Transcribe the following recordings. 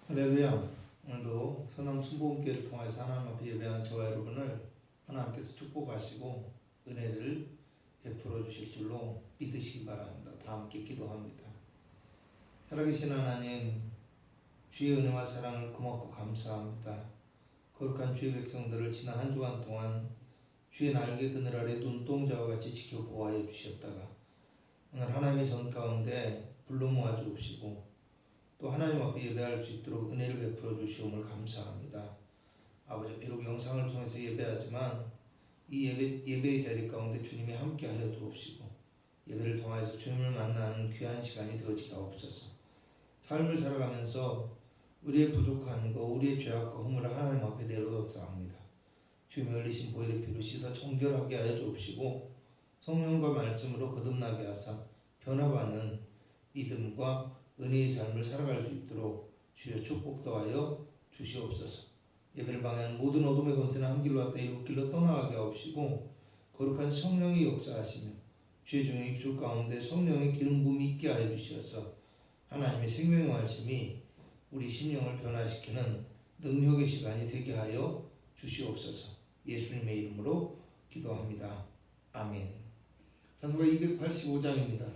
할렐루야. 오늘도 선한 순복음교회를 통해서 하나님 앞에 예배하는 저와 여러분을 하나님께서 축복하시고 은혜를 베풀어 주실 줄로 믿으시기 바랍니다. 다 함께 기도합니다. 살아계신 하나님, 주의 은혜와 사랑을 고맙고 감사합니다. 거룩한 주의 백성들을 지난 한 주간 동안 주의 날개 그늘 아래 눈동자와 같이 지켜보아해 주셨다가 오늘 하나님의 전 가운데 불러 모아 주옵시고 또 하나님 앞에 예배할 수 있도록 은혜를 베풀어 주시옵을 감사합니다. 아버지, 비록 영상을 통해서 예배하지만 이 예배의 자리 가운데 주님이 함께하여 주옵시고 예배를 통해서 주님을 만나는 귀한 시간이 되어지게 하옵소서. 삶을 살아가면서 우리의 부족한 것, 우리의 죄악과 허물을 하나님 앞에 내려놓사옵니다. 주님의 흘리신 보혈의 피로 씻어 정결하게 하여 주옵시고 성령과 말씀으로 거듭나게 하사 변화받는 믿음과 은혜의 삶을 살아갈 수 있도록 주여 축복 더하여 주시옵소서. 예배를 방해하는 모든 어둠의 권세는 한 길로 왔다 일곱 길로 떠나가게 하옵시고 거룩한 성령이 역사하시며 주의 종의 입술 가운데 성령의 기름 부음이 있게 하여 주시어서 하나님의 생명의 말씀이 우리 심령을 변화시키는 능력의 시간이 되게 하여 주시옵소서. 예수님의 이름으로 기도합니다. 아멘. 찬송가 285장입니다.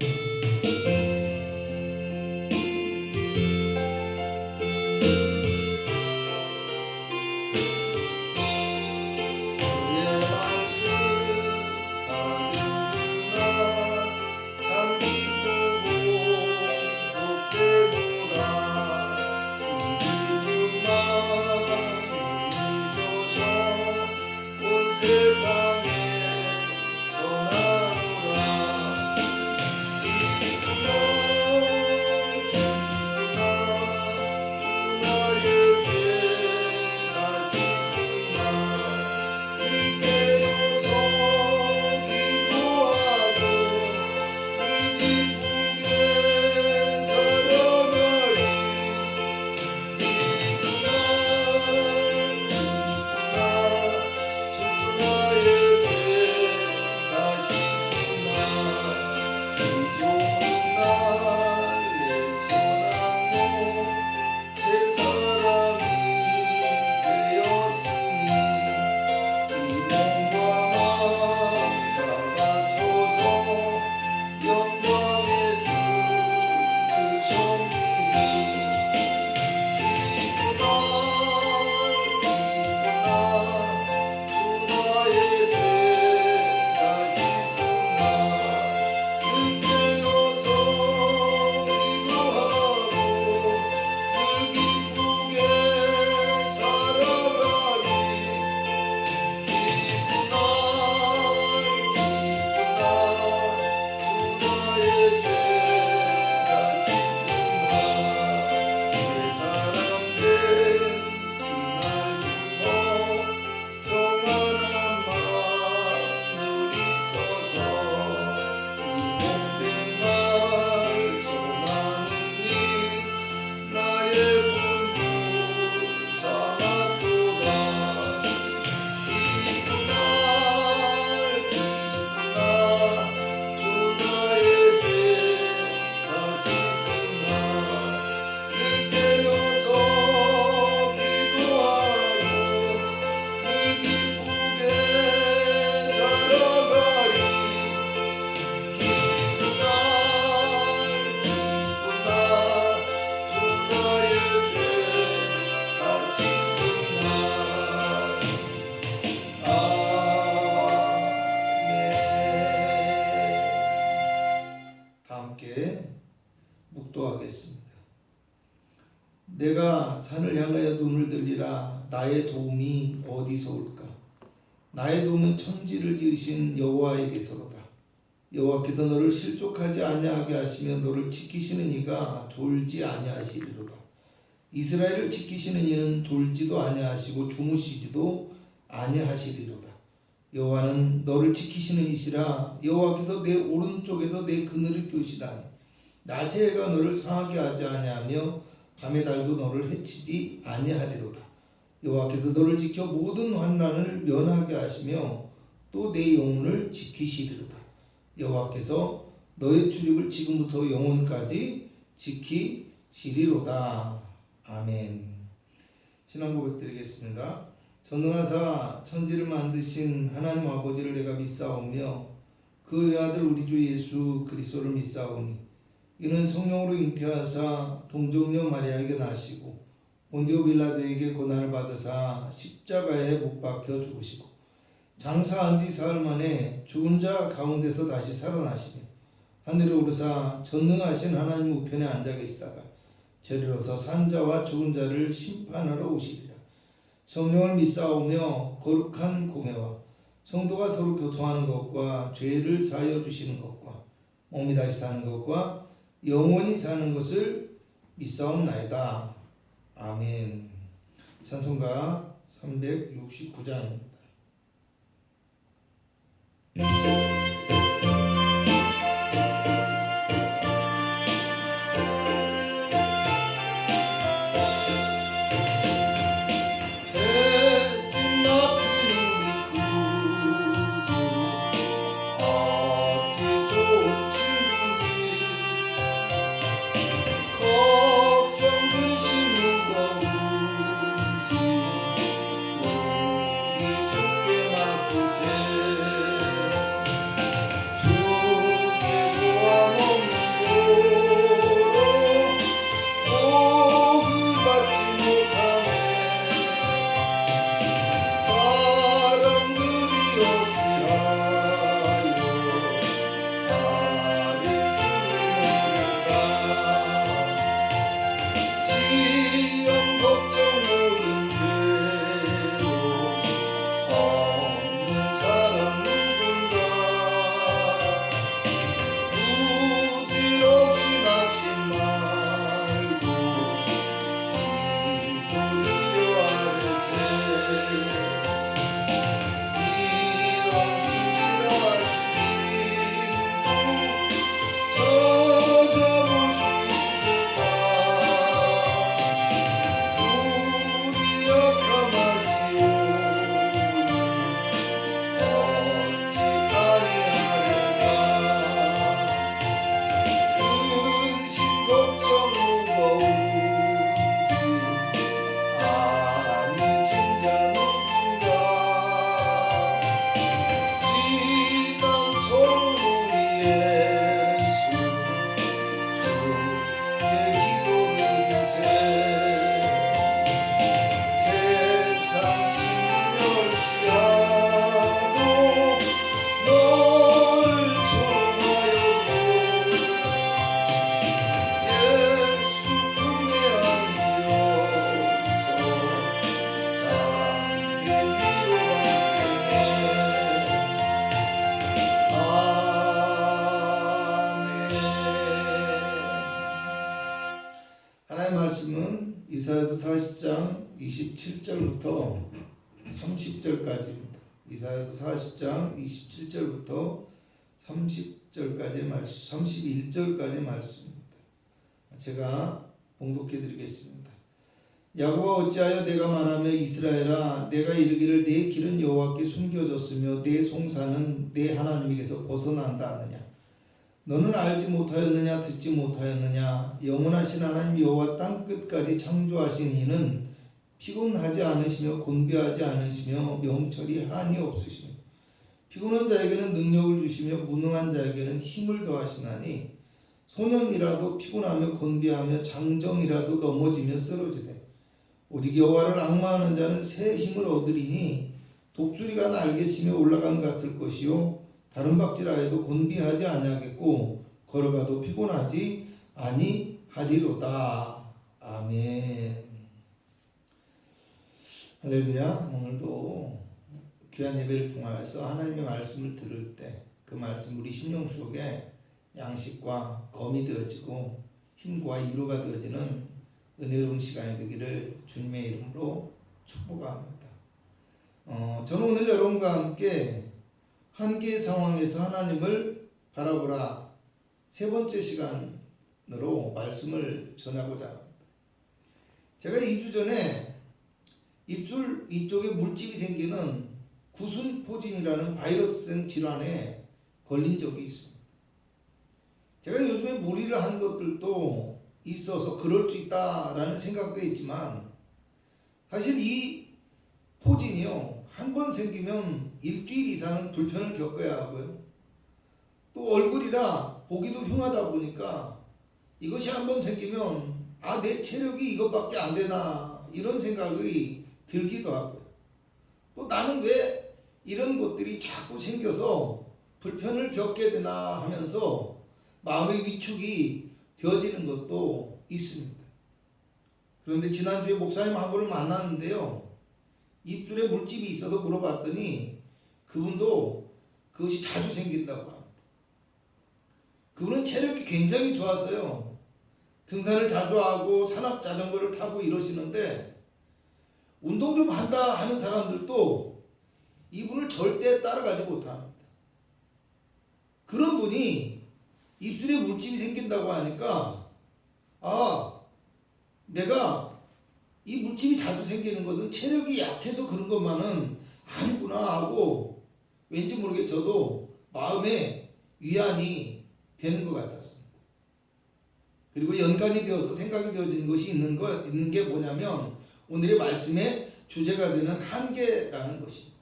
묵도하겠습니다. 내가 산을 향하여 눈을 들리라. 나의 도움이 어디서 올까? 나의 도움은 천지를 지으신 여호와에게서로다. 여호와께서 너를 실족하지 아니하게 하시며 너를 지키시는 이가 졸지 아니하시리로다. 이스라엘을 지키시는 이는 졸지도 아니하시고 주무시지도 아니하시리로다. 여호와는 너를 지키시는 이시라. 여호와께서 내 오른쪽에서 내 그늘을 띄우시다니 낮의 해가 너를 상하게 하지 아니하며 밤의 달도 너를 해치지 아니하리로다. 여호와께서 너를 지켜 모든 환난을 면하게 하시며 또 내 영혼을 지키시리로다. 여호와께서 너의 출입을 지금부터 영혼까지 지키시리로다. 아멘. 신앙 고백 드리겠습니다. 전능하사 천지를 만드신 하나님 아버지를 내가 믿사오며 그 외아들 우리 주 예수 그리스도를 믿사오니 이는 성령으로 잉태하사 동정녀 마리아에게 나시고 본디오 빌라도에게 고난을 받으사 십자가에 못 박혀 죽으시고 장사한 지 사흘 만에 죽은 자 가운데서 다시 살아나시며 하늘에 오르사 전능하신 하나님 우편에 앉아 계시다가 저리로서 산자와 죽은 자를 심판하러 오시리라. 성령을 믿사오며 거룩한 공회와 성도가 서로 교통하는 것과 죄를 사하여 주시는 것과 몸이 다시 사는 것과 영원히 사는 것을 믿사옵나이다. 아멘. 찬송가 369장입니다. 말씀은 이사야서 40장 27절부터 30절까지입니다. 이사야서 40장 27절부터 30절까지 말씀, 31절까지 말씀입니다. 제가 봉독해 드리겠습니다. 야곱아 어찌하여 내가 말하며 이스라엘아 내가 이르기를 내 길은 여호와께 숨겨졌으며 내 송사는 내 하나님에게서 벗어난다 하느냐. 너는 알지 못하였느냐 듣지 못하였느냐. 영원하신 하나님 여호와 땅끝까지 창조하신 이는 피곤하지 않으시며 곤비하지 않으시며 명철이 한이 없으시며 피곤한 자에게는 능력을 주시며 무능한 자에게는 힘을 더하시나니 소년이라도 피곤하며 곤비하며 장정이라도 넘어지며 쓰러지되 오직 여호와를 앙망하는 자는 새 힘을 얻으리니 독수리가 날개 치며 올라간 같을 것이요 다른 박질하여도 곤비하지 아니하겠고 걸어가도 피곤하지 아니하리로다. 아멘. 할렐루야. 오늘도 귀한 예배를 통하여서 하나님의 말씀을 들을 때 그 말씀 우리 심령 속에 양식과 검이 되어지고 힘과 위로가 되어지는 은혜로운 시간이 되기를 주님의 이름으로 축복합니다. 저는 오늘 여러분과 함께 한계의 상황에서 하나님을 바라보라 세 번째 시간으로 말씀을 전하고자 합니다. 제가 2주 전에 입술 이쪽에 물집이 생기는 구순포진이라는 바이러스성 질환에 걸린 적이 있습니다. 제가 요즘에 무리를 한 것들도 있어서 그럴 수 있다라는 생각도 있지만 사실 이 포진이요 한 번 생기면 일주일 이상은 불편을 겪어야 하고요. 또 얼굴이라 보기도 흉하다 보니까 이것이 한 번 생기면 내 체력이 이것밖에 안 되나 이런 생각이 들기도 하고요. 또 나는 왜 이런 것들이 자꾸 생겨서 불편을 겪게 되나 하면서 마음의 위축이 되어지는 것도 있습니다. 그런데 지난주에 목사님 한 분을 만났는데요. 입술에 물집이 있어서 물어봤더니 그분도 그것이 자주 생긴다고 합니다. 그분은 체력이 굉장히 좋아서요. 등산을 자주 하고 산악자전거를 타고 이러시는데 운동 좀 한다 하는 사람들도 이분을 절대 따라가지 못합니다. 그런 분이 입술에 물집이 생긴다고 하니까 내가 이 물집이 자주 생기는 것은 체력이 약해서 그런 것만은 아니구나 하고 왠지 모르게 저도 마음에 위안이 되는 것 같았습니다. 그리고 연관이 되어서 생각이 되어지는 것이 있는 게 뭐냐면 오늘의 말씀의 주제가 되는 한계라는 것입니다.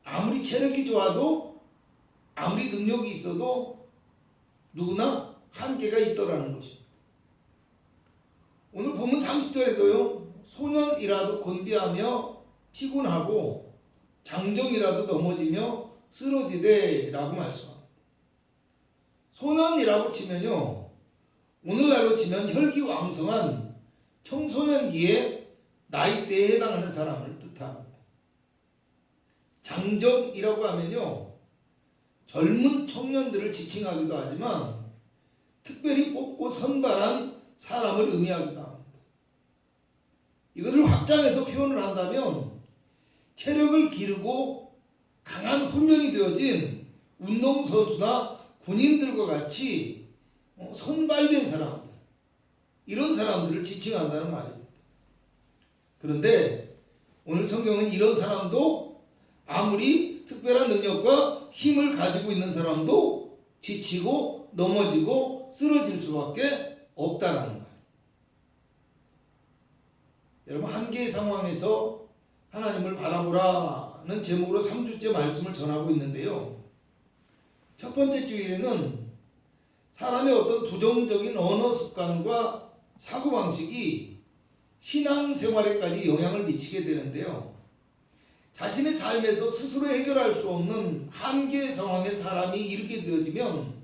아무리 체력이 좋아도 아무리 능력이 있어도 누구나 한계가 있더라는 것입니다. 오늘 본문 30절에도요. 소년이라도 곤비하며 피곤하고 장정이라도 넘어지며 쓰러지되 라고 말씀합니다. 소년이라고 치면요. 오늘날로 치면 혈기왕성한 청소년기의 나이대에 해당하는 사람을 뜻합니다. 장정이라고 하면요. 젊은 청년들을 지칭하기도 하지만 특별히 뽑고 선발한 사람을 의미하기도 합니다. 이것을 확장해서 표현을 한다면 체력을 기르고 강한 훈련이 되어진 운동선수나 군인들과 같이 선발된 사람들, 이런 사람들을 지칭한다는 말입니다. 그런데 오늘 성경은 이런 사람도 아무리 특별한 능력과 힘을 가지고 있는 사람도 지치고 넘어지고 쓰러질 수밖에 없다라는 말. 여러분 한계의 상황에서 하나님을 바라보라는 제목으로 3주째 말씀을 전하고 있는데요. 첫 번째 주일에는 사람의 어떤 부정적인 언어 습관과 사고방식이 신앙생활에까지 영향을 미치게 되는데요. 자신의 삶에서 스스로 해결할 수 없는 한계 상황에 사람이 이르게 되어지면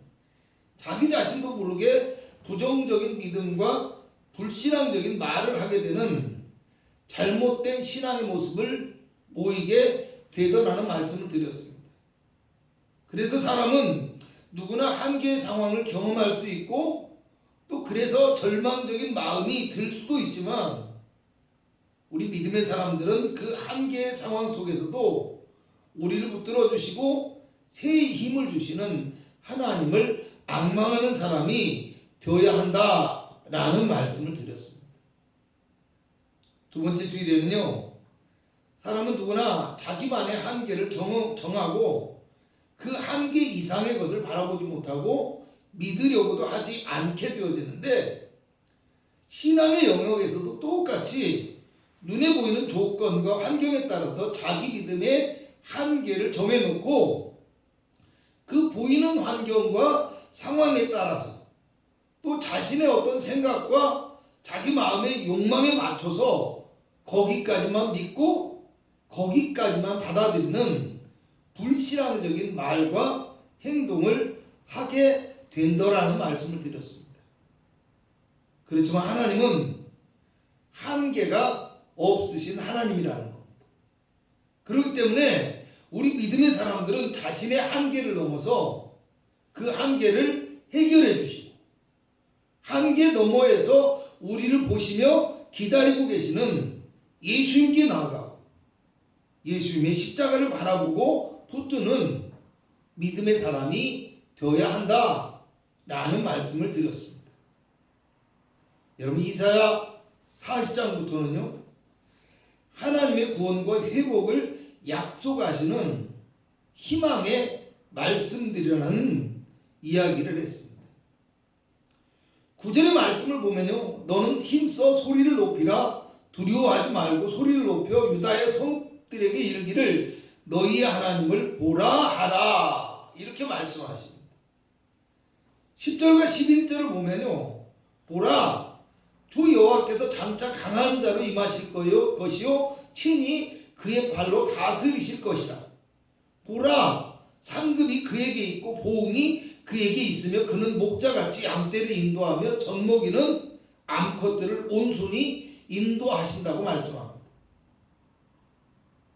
자기 자신도 모르게 부정적인 믿음과 불신앙적인 말을 하게 되는 잘못된 신앙의 모습을 보이게 되더라는 말씀을 드렸습니다. 그래서 사람은 누구나 한계의 상황을 경험할 수 있고 또 그래서 절망적인 마음이 들 수도 있지만 우리 믿음의 사람들은 그 한계의 상황 속에서도 우리를 붙들어 주시고 새의 힘을 주시는 하나님을 앙망하는 사람이 되어야 한다라는 말씀을 드렸습니다. 두 번째 주일에는요. 사람은 누구나 자기만의 한계를 정하고 그 한계 이상의 것을 바라보지 못하고 믿으려고도 하지 않게 되어지는데 신앙의 영역에서도 똑같이 눈에 보이는 조건과 환경에 따라서 자기 믿음의 한계를 정해놓고 그 보이는 환경과 상황에 따라서 또 자신의 어떤 생각과 자기 마음의 욕망에 맞춰서 거기까지만 믿고 거기까지만 받아들이는 불신앙적인 말과 행동을 하게 된다라는 말씀을 드렸습니다. 그렇지만 하나님은 한계가 없으신 하나님이라는 겁니다. 그렇기 때문에 우리 믿음의 사람들은 자신의 한계를 넘어서 그 한계를 해결해 주시고 한계 너머에서 우리를 보시며 기다리고 계시는 예수님께 나아가고 예수님의 십자가를 바라보고 붙드는 믿음의 사람이 되어야 한다라는 말씀을 드렸습니다. 여러분 이사야 40장부터는요. 하나님의 구원과 회복을 약속하시는 희망의 말씀들이라는 이야기를 했습니다. 9절의 말씀을 보면요, 너는 힘써 소리를 높이라. 두려워하지 말고 소리를 높여 유다의 성들에게 이르기를 너희의 하나님을 보라 하라. 이렇게 말씀하십니다. 10절과 11절을 보면요, 보라, 주 여호와께서 장차 강한 자로 임하실 것이요 친히 그의 발로 다스리실 것이라. 보라, 상급이 그에게 있고 보응이 그에게 있으며 그는 목자같이 양떼를 인도하며 젖먹이는 암컷들을 온순히 인도하신다고 말씀합니다.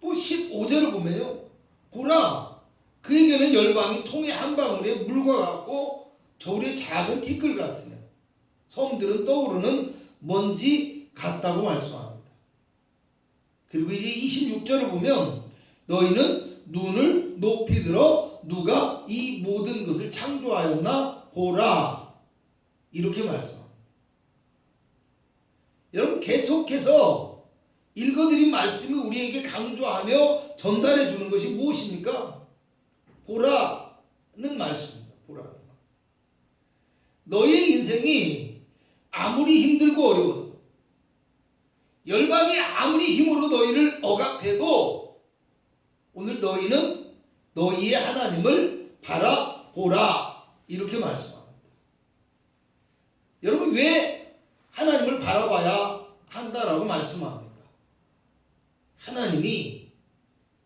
또 15절을 보면요, 보라, 그에게는 열방이 통의 한 방울의 물과 같고 저울의 작은 티끌 같으며 섬들은 떠오르는 먼지 같다고 말씀합니다. 그리고 이제 26절을 보면 너희는 눈을 높이 들어 누가 이 모든 것을 창조하였나 보라. 이렇게 말씀합니다. 여러분, 계속해서 읽어드린 말씀이 우리에게 강조하며 전달해 주는 것이 무엇입니까? 보라는 말씀입니다. 보라는 말. 너의 인생이 아무리 힘들고 어려워도, 열방이 아무리 힘으로 너희를 억압해도 오늘 너희는 너희의 하나님을 바라보라. 이렇게 말씀합니다. 여러분, 왜 하나님을 바라봐야 한다라고 말씀합니까? 하나님이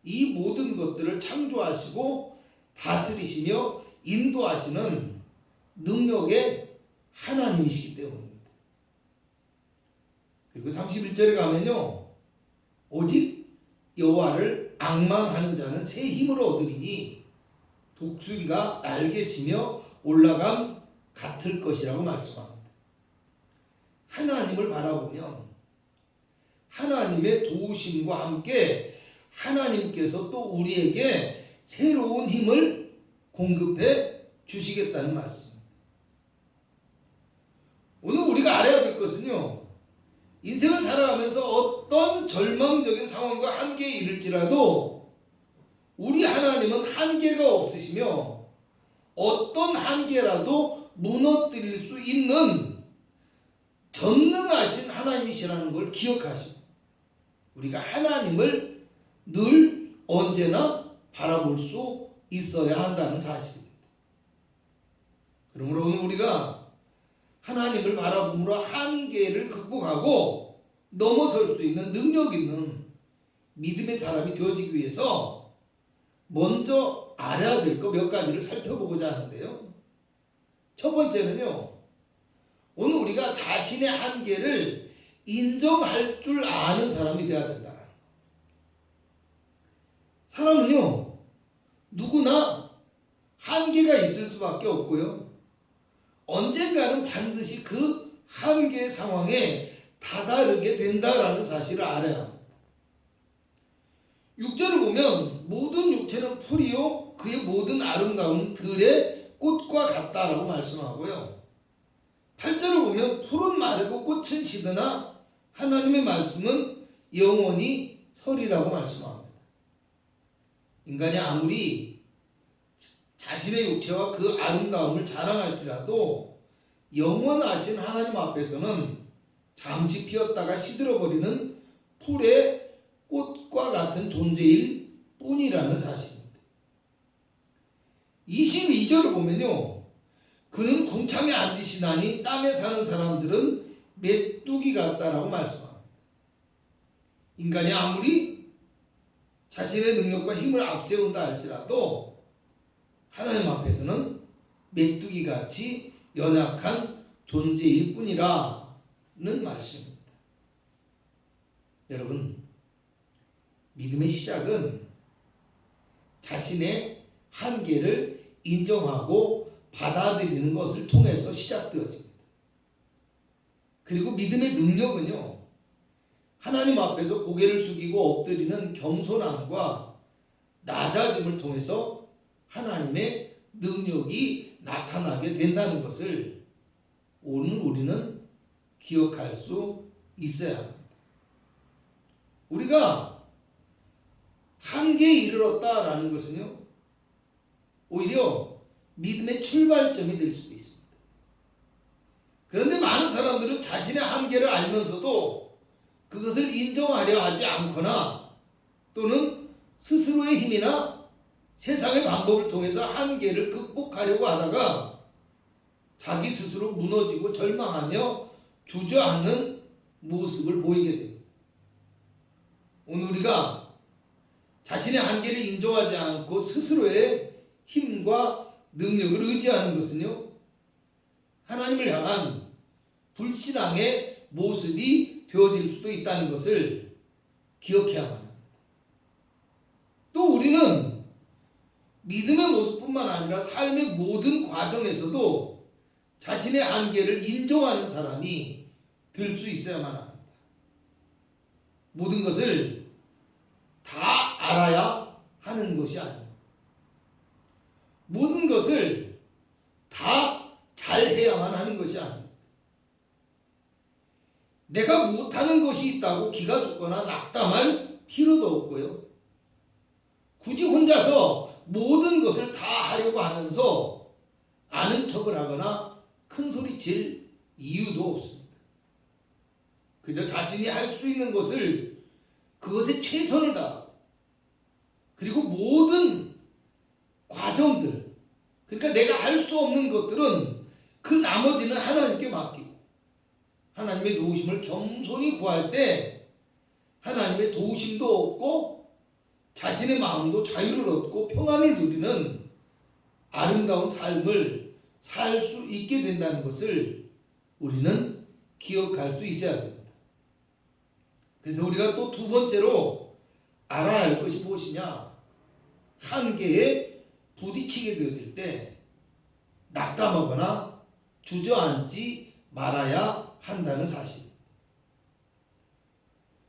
이 모든 것들을 창조하시고 다스리시며 인도하시는 능력의 하나님이시기 때문입니다. 그리고 31절에 가면요, 오직 여호와를 앙망하는 자는 새 힘을 얻으리니 독수리가 날개치며 올라감 같을 것이라고 말씀합니다. 하나님을 바라보면 하나님의 도우심과 함께 하나님께서 또 우리에게 새로운 힘을 공급해 주시겠다는 말씀입니다. 오늘 우리가 알아야 될 것은요, 인생을 살아가면서 어떤 절망적인 상황과 한계에 이를지라도 우리 하나님은 한계가 없으시며 어떤 한계라도 무너뜨릴 수 있는 전능하신 하나님이시라는 걸 기억하시고 우리가 하나님을 늘 언제나 바라볼 수 있어야 한다는 사실입니다. 그러므로 오늘 우리가 하나님을 바라봄으로 한계를 극복하고 넘어설 수 있는 능력 있는 믿음의 사람이 되어지기 위해서 먼저 알아야 될 것 몇 가지를 살펴보고자 하는데요. 첫 번째는요, 오늘 우리가 자신의 한계를 인정할 줄 아는 사람이 되어야 된다. 사람은요, 누구나 한계가 있을 수밖에 없고요, 언젠가는 반드시 그 한계 상황에 다다르게 된다라는 사실을 알아야 합니다. 6절을 보면 모든 육체는 풀이요 그의 모든 아름다움은 들의 꽃과 같다라고 말씀하고요, 8절을 보면 풀은 마르고 꽃은 시드나 하나님의 말씀은 영원히 서리라고 말씀합니다. 인간이 아무리 자신의 육체와 그 아름다움을 자랑할지라도 영원하신 하나님 앞에서는 잠시 피었다가 시들어버리는 풀의 꽃과 같은 존재일 뿐이라는 사실입니다. 22절을 보면요, 그는 궁창에 앉으시나니 땅에 사는 사람들은 메뚜기 같다라고 말씀합니다. 인간이 아무리 자신의 능력과 힘을 앞세운다 할지라도 하나님 앞에서는 메뚜기같이 연약한 존재일 뿐이라는 말씀입니다. 여러분, 믿음의 시작은 자신의 한계를 인정하고 받아들이는 것을 통해서 시작되어집니다. 그리고 믿음의 능력은요, 하나님 앞에서 고개를 숙이고 엎드리는 겸손함과 낮아짐을 통해서 하나님의 능력이 나타나게 된다는 것을 오늘 우리는 기억할 수 있어야 합니다. 우리가 한계에 이르렀다라는 것은요, 오히려 믿음의 출발점이 될 수도 있습니다. 그런데 많은 사람들은 자신의 한계를 알면서도 그것을 인정하려 하지 않거나 또는 스스로의 힘이나 세상의 방법을 통해서 한계를 극복하려고 하다가 자기 스스로 무너지고 절망하며 주저앉는 모습을 보이게 됩니다. 오늘 우리가 자신의 한계를 인정하지 않고 스스로의 힘과 능력을 의지하는 것은요, 하나님을 향한 불신앙의 모습이 되어질 수도 있다는 것을 기억해야만 합니다. 또 우리는 믿음의 모습뿐만 아니라 삶의 모든 과정에서도 자신의 한계를 인정하는 사람이 될 수 있어야만 합니다. 모든 것을 다 알아야 하는 것이 아닙니다. 모든 것을 다 잘해야만 하는 것이 아닙니다. 내가 못하는 것이 있다고 기가 죽거나 낙담할 필요도 없고요. 굳이 혼자서 모든 것을 다 하려고 하면서 아는 척을 하거나 큰 소리 칠 이유도 없습니다. 그저 자신이 할 수 있는 것을 그것에 최선을 다하고, 그리고 모든 과정들, 그러니까 내가 할 수 없는 것들은 그 나머지는 하나님께 맡기고 하나님의 도우심을 겸손히 구할 때 하나님의 도우심도 얻고 자신의 마음도 자유를 얻고 평안을 누리는 아름다운 삶을 살 수 있게 된다는 것을 우리는 기억할 수 있어야 됩니다. 그래서 우리가 또 두 번째로 알아야 할 것이 무엇이냐? 한계에 부딪히게 되어질 때 낙담하거나 주저앉지 말아야 한다는 사실.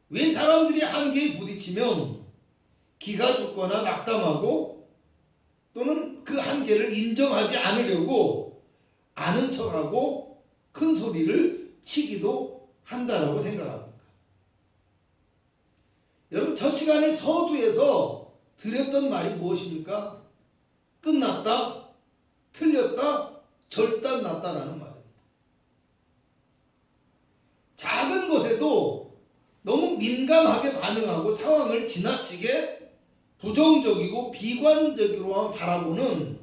왜 사람들이 한계에 부딪히면 기가 죽거나 낙담하고 또는 그 한계를 인정하지 않으려고 아는 척하고 큰 소리를 치기도 한다라고 생각합니다. 여러분, 첫 시간에 서두에서 드렸던 말이 무엇입니까? 끝났다, 틀렸다, 절단났다라는 말입니다. 작은 것에도 너무 민감하게 반응하고 상황을 지나치게 부정적이고 비관적으로만 바라보는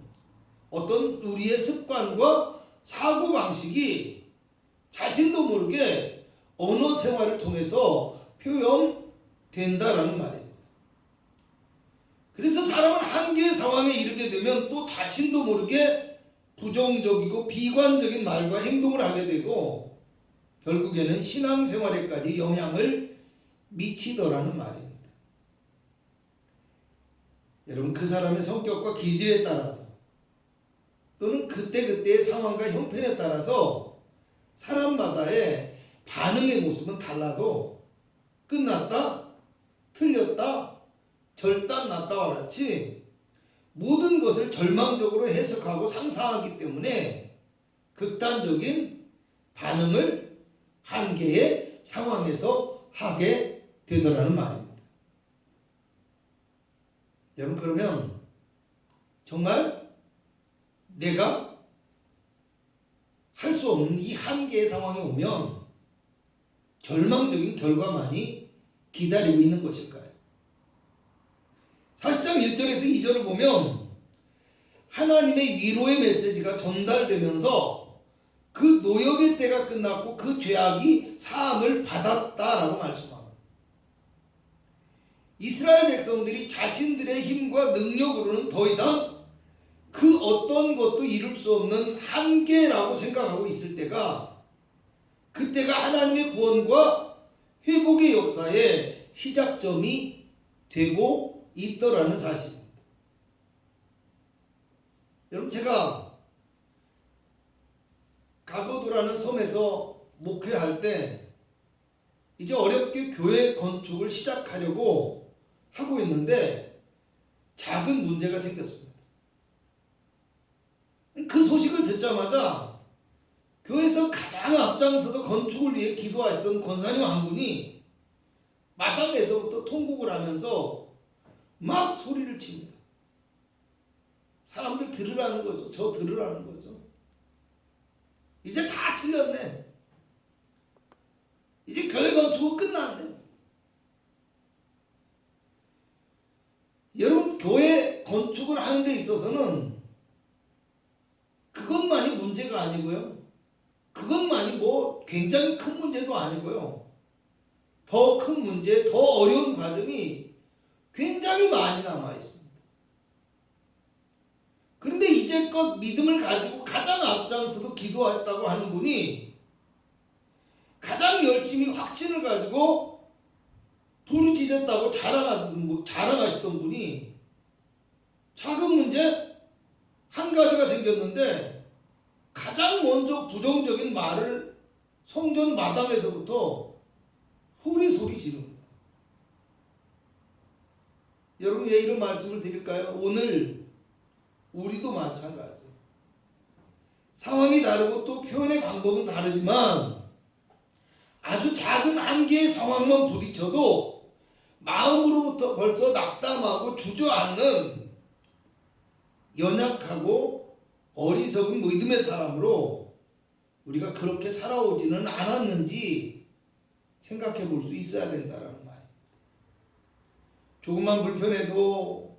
어떤 우리의 습관과 사고방식이 자신도 모르게 언어 생활을 통해서 표현된다라는 말이에요. 그래서 사람은 한계의 상황에 이르게 되면 또 자신도 모르게 부정적이고 비관적인 말과 행동을 하게 되고 결국에는 신앙생활에까지 영향을 미치더라는 말입니다. 여러분, 그 사람의 성격과 기질에 따라서 또는 그때그때의 상황과 형편에 따라서 사람마다의 반응의 모습은 달라도 끝났다, 틀렸다, 절단났다와 같이 모든 것을 절망적으로 해석하고 상상하기 때문에 극단적인 반응을 한계의 상황에서 하게 되더라는 말입니다. 여러분, 그러면 정말 내가 할 수 없는 이 한계의 상황에 오면 절망적인 결과만이 기다리고 있는 것일까요? 40장 1절에서 2절을 보면 하나님의 위로의 메시지가 전달되면서 그 노역의 때가 끝났고 그 죄악이 사함을 받았다라고 말씀합니다. 이스라엘 백성들이 자신들의 힘과 능력으로는 더 이상 그 어떤 것도 이룰 수 없는 한계라고 생각하고 있을 때가, 그때가 하나님의 구원과 회복의 역사의 시작점이 되고 있더라는 사실입니다. 여러분, 제가 가거도라는 섬에서 목회할 때 이제 어렵게 교회 건축을 시작하려고 하고 있는데 작은 문제가 생겼습니다. 그 소식을 듣자마자 교회에서 가장 앞장서서 건축을 위해 기도하시던 권사님 한 분이 마당에서부터 통곡을 하면서 막 소리를 칩니다. 사람들 들으라는 거죠. 저 들으라는 거죠. 이제 다 틀렸네. 이제 교회 건축은 끝났는데, 여러분 교회 건축을 하는 데 있어서는 그것만이 문제가 아니고요, 그것만이 뭐 굉장히 큰 문제도 아니고요, 더 큰 문제, 더 어려운 과정이 굉장히 많이 남아 있습니다. 그런데 이제껏 믿음을 가지고 가장 앞장서서 기도했다고 하는 분이, 가장 열심히 확신을 가지고 부르짖었다고 자랑하시던 분이 작은 문제 한 가지가 생겼는데 가장 먼저 부정적인 말을 성전 마당에서부터 소리 지릅니다. 여러분, 왜 이런 말씀을 드릴까요? 오늘 우리도 마찬가지예요. 상황이 다르고 또 표현의 방법은 다르지만 아주 작은 한 개의 상황만 부딪혀도 마음으로부터 벌써 낙담하고 주저앉는 연약하고 어리석은 믿음의 사람으로 우리가 그렇게 살아오지는 않았는지 생각해 볼 수 있어야 된다는 말이에요. 조금만 불편해도,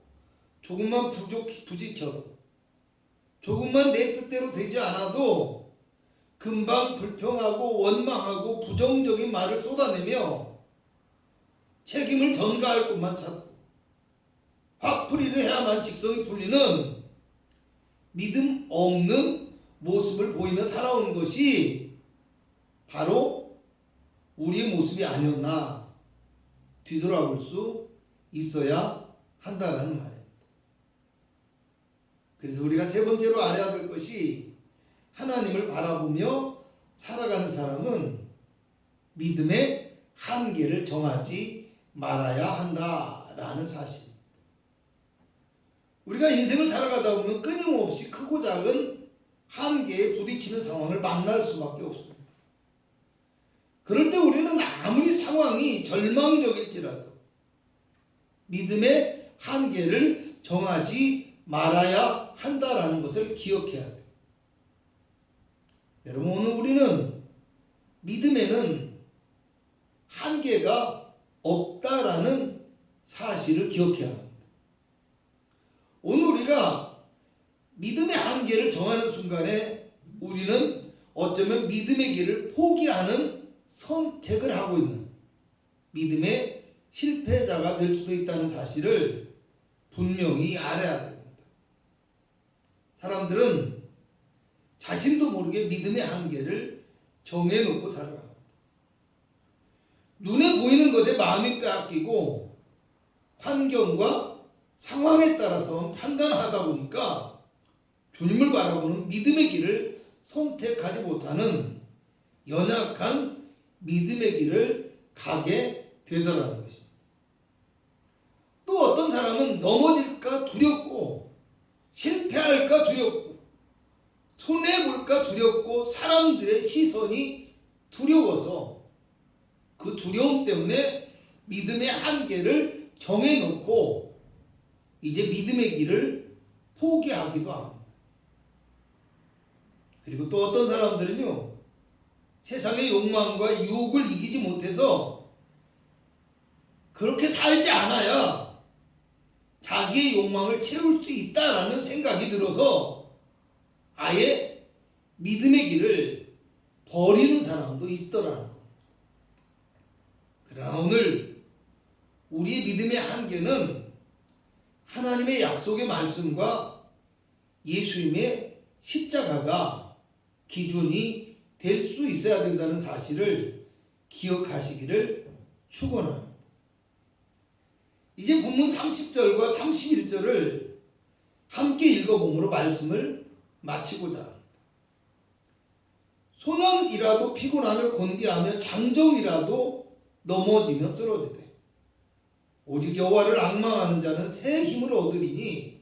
조금만 부딪혀도, 조금만 내 뜻대로 되지 않아도 금방 불평하고 원망하고 부정적인 말을 쏟아내며 책임을 전가할 것만 찾고 화풀이를 해야만 직성이 풀리는 믿음 없는 모습을 보이며 살아온 것이 바로 우리의 모습이 아니었나 뒤돌아볼 수 있어야 한다는 말입니다. 그래서 우리가 세 번째로 알아야 될 것이, 하나님을 바라보며 살아가는 사람은 믿음의 한계를 정하지 말아야 한다라는 사실. 우리가 인생을 살아가다 보면 끊임없이 크고 작은 한계에 부딪히는 상황을 만날 수밖에 없습니다. 그럴 때 우리는 아무리 상황이 절망적일지라도 믿음의 한계를 정하지 말아야 한다라는 것을 기억해야 돼요. 여러분, 오늘 우리는 믿음에는 한계가 없다라는 사실을 기억해야 합니다. 오늘 우리가 믿음의 한계를 정하는 순간에 우리는 어쩌면 믿음의 길을 포기하는 선택을 하고 있는 믿음의 실패자가 될 수도 있다는 사실을 분명히 알아야 됩니다. 사람들은 자신도 모르게 믿음의 한계를 정해놓고 살아갑니다. 눈에 보이는 것에 마음이 빼앗기고 환경과 상황에 따라서 판단하다 보니까 주님을 바라보는 믿음의 길을 선택하지 못하는 연약한 믿음의 길을 가게 되더라는 것입니다. 또 어떤 사람은 넘어질까 두렵고 실패할까 두렵고 손해볼까 두렵고 사람들의 시선이 두려워서 그 두려움 때문에 믿음의 한계를 정해놓고 이제 믿음의 길을 포기하기도 합니다. 그리고 또 어떤 사람들은요, 세상의 욕망과 유혹을 이기지 못해서 그렇게 살지 않아야 자기의 욕망을 채울 수 있다라는 생각이 들어서 아예 믿음의 길을 버리는 사람도 있더라는 겁니다. 그러나 오늘 우리의 믿음의 한계는 하나님의 약속의 말씀과 예수님의 십자가가 기준이 될 수 있어야 된다는 사실을 기억하시기를 축원합니다. 이제 본문 30절과 31절을 함께 읽어봄으로 말씀을 마치고자 합니다. 소년이라도 피곤하며 곤비하며 장정이라도 넘어지며 쓰러지되 오직 여호와를 앙망하는 자는 새 힘을 얻으리니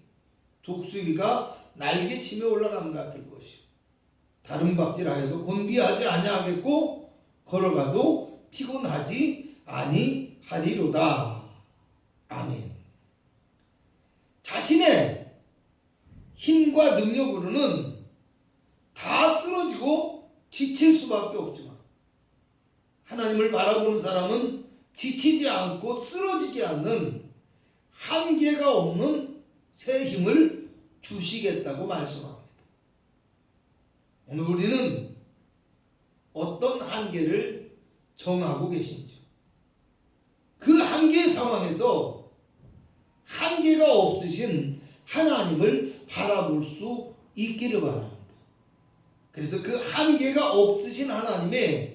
독수리가 날개치며 올라가는 것 같을 것이요 다른 박질하여도 곤비하지 아니하겠고 걸어가도 피곤하지 아니하리로다. 아멘. 자신의 힘과 능력으로는 다 쓰러지고 지칠 수밖에 없지만 하나님 하나님을 바라보는 사람은 지치지 않고 쓰러지지 않는 한계가 없는 새 힘을 주시겠다고 말씀합니다. 오늘 우리는 어떤 한계를 정하고 계신지, 그 한계 상황에서 한계가 없으신 하나님을 바라볼 수 있기를 바랍니다. 그래서 그 한계가 없으신 하나님의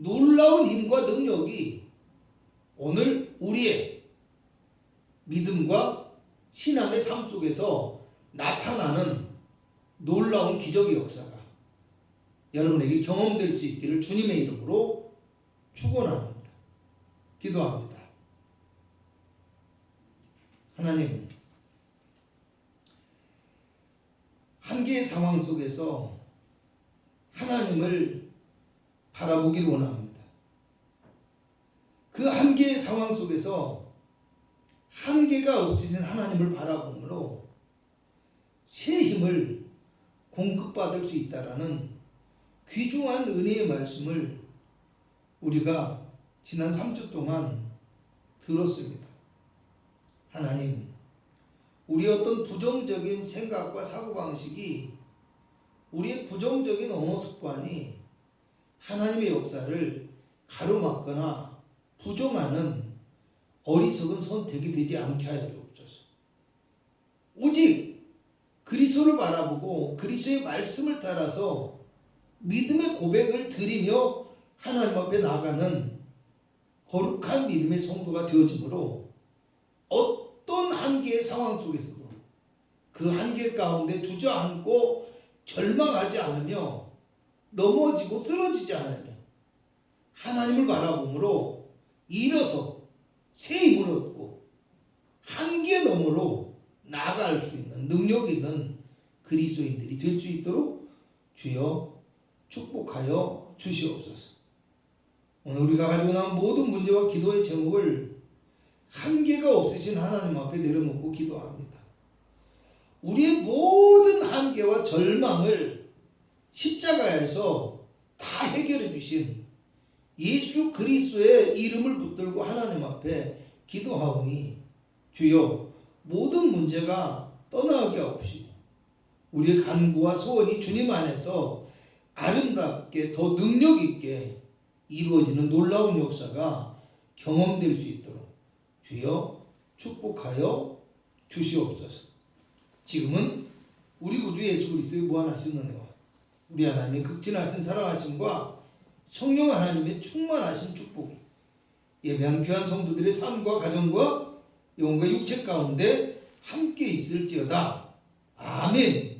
놀라운 힘과 능력이 오늘 우리의 믿음과 신앙의 삶 속에서 나타나는 놀라운 기적의 역사가 여러분에게 경험될 수 있기를 주님의 이름으로 축원합니다. 기도합니다. 하나님, 한계의 상황 속에서 하나님을 바라보기를 원합니다. 그 한계의 상황 속에서 한계가 없으신 하나님을 바라보므로 새 힘을 공급받을 수 있다라는 귀중한 은혜의 말씀을 우리가 지난 3주 동안 들었습니다. 하나님, 우리의 어떤 부정적인 생각과 사고방식이, 우리의 부정적인 언어 습관이 하나님의 역사를 가로막거나 부정하는 어리석은 선택이 되지 않게 하여 주옵소서. 오직 그리스도를 바라보고 그리스도의 말씀을 따라서 믿음의 고백을 드리며 하나님 앞에 나가는 거룩한 믿음의 성도가 되어지므로 어떤 한계의 상황 속에서도 그 한계 가운데 주저앉고 절망하지 않으며 넘어지고 쓰러지지 않으며 하나님을 바라보므로 일어서 새 힘을 얻고 한계 너머로 나아갈 수 있는 능력 있는 그리스도인들이 될 수 있도록 주여 축복하여 주시옵소서. 오늘 우리가 가지고 나온 모든 문제와 기도의 제목을 한계가 없으신 하나님 앞에 내려놓고 기도합니다. 우리의 모든 한계와 절망을 십자가에서 다 해결해 주신 예수 그리스도의 이름을 붙들고 하나님 앞에 기도하오니 주여 모든 문제가 떠나게 하옵시고 우리의 간구와 소원이 주님 안에서 아름답게 더 능력 있게 이루어지는 놀라운 역사가 경험될 수 있도록 주여 축복하여 주시옵소서. 지금은 우리 구주 예수 그리스도의 무한하신 은혜와 우리 하나님의 극진하신 사랑하심과 성령 하나님의 충만하신 축복이 예배한 귀한 성도들의 삶과 가정과 영혼과 육체 가운데 함께 있을지어다. 아멘.